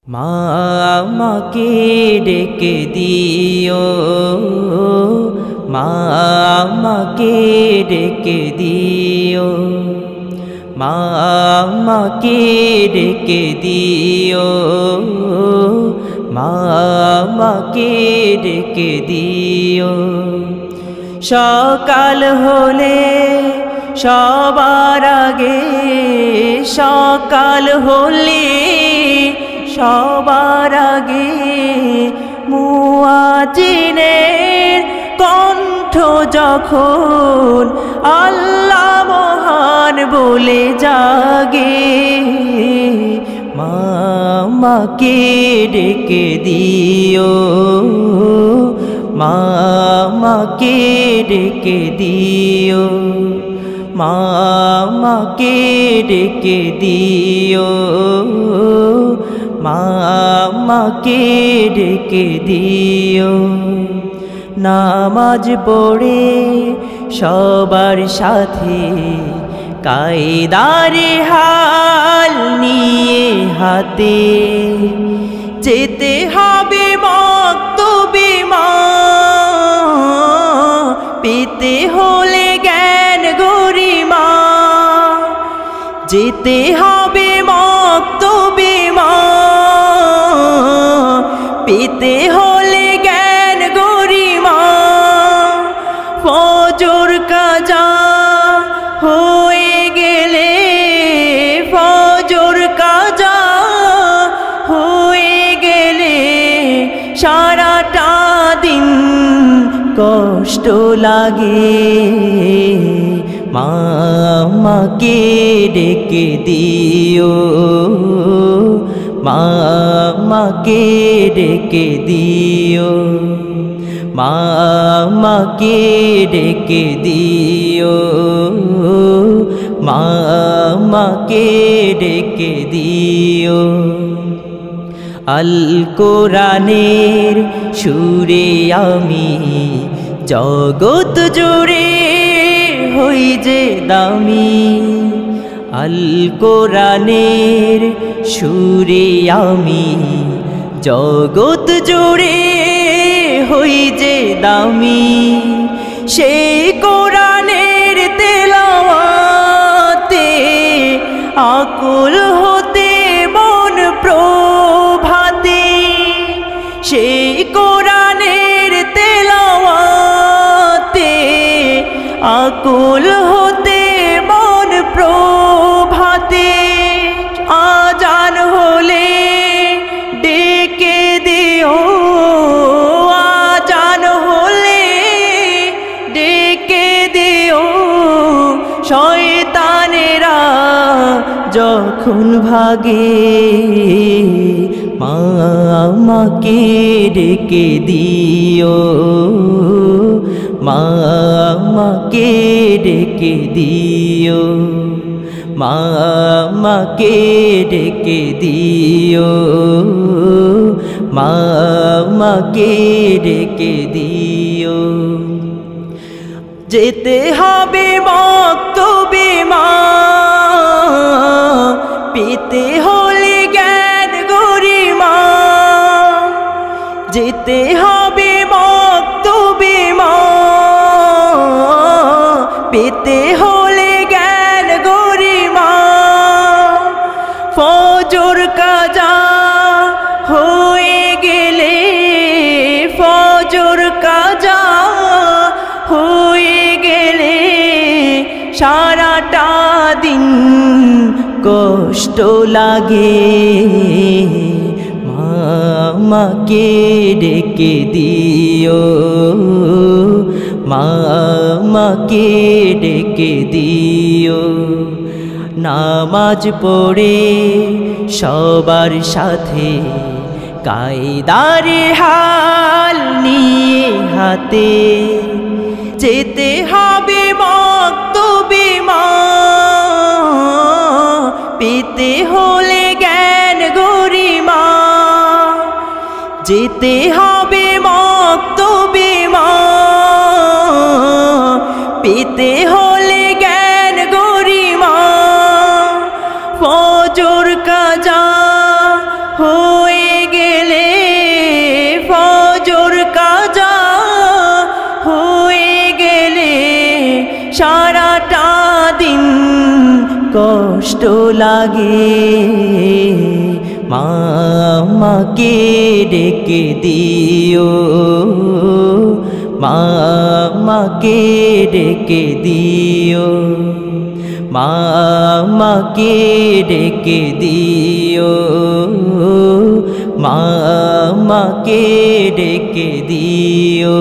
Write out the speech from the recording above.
মা আমাকে ডেকে দিও, মা আমাকে ডেকে দিও, মা আমাকে ডেকে দিও, মা আমাকে ডেকে দিও। সকাল হলে সবার আগে, সকাল হলে সবার আগে মুয়াজ্জিনের কণ্ঠ যখন আল্লাহ মহান বলে জাগে, মা আমাকে ডেকে দিও, মা আমাকে ডেকে দিও, মা আমাকে ডেকে দিও, মা আমাকে ডেকে দিও। নামাজ পড়ে সবার সাথে কায়দারে হাল নিয়ে হাতে যেতে হবে মক্তবে, মা পেতে হলে জ্ঞান গরিমা, যেতে হবে মক্তবে মা, পেতে হলে জ্ঞান গরিমা। ফজর কাজা হয়ে গেলে, ফজর কাজা হয়ে গেলে সারাটা দিন কষ্ট লাগে, মা আমাকে ডেকে দিও, মা আমাকে ডেকে দিও, মা আমাকে ডেকে দিও, মা আমাকে ডেকে দিও। আল কোরআনের সুরে আমি জগৎ জুড়ে হই যে দামি, আল কোরআনের সুরে আমি জগৎ জুড়ে হই যে দামি। সেই কোরআনের তেলাওয়াতে আকুল হতে মন প্রভাতে, সেই কোরআনের তেলাওয়াতে আকুল হতে মন প্রভাতে। আজান হলে ডেকে দিও, আজান হলে ডেকে দিও, শয়তানেরা যখন ভাগে, মা আমাকে ডেকে দিও, মা আমাকে ডেকে দিও, মা আমাকে ডেকে দিও, মা আমাকে ডেকে দিও। যেতে হবে মক্তবে মা, পেতে হলে জ্ঞান গরিমা, যেতে হবে মক্তবে মা, পেতে হলে জ্ঞান গরিমা। ফজর কাজা হয়ে গেলে, ফজর কাজা হয়ে গেলে সারাটা দিন কষ্ট লাগে, মা আমাকে ডেকে দিও, মা আমাকে ডেকে দিও। নামাজ পড়ে সবার সাথে কায়দারে হাল নিয়ে হাতে যেতে হবে মক্তবে মা, পেতে হলে জ্ঞান গরিমা, যেতে হবে মক্তবে মা, পেতে হলে জ্ঞান গরিমা। ফজর কাজা হয়ে সারাটা দিন কষ্ট লাগে। মা আমাকে ডেকে দিও, মা আমাকে ডেকে দিও, মা আমাকে ডেকে দিও, মা আমাকে ডেকে দিও।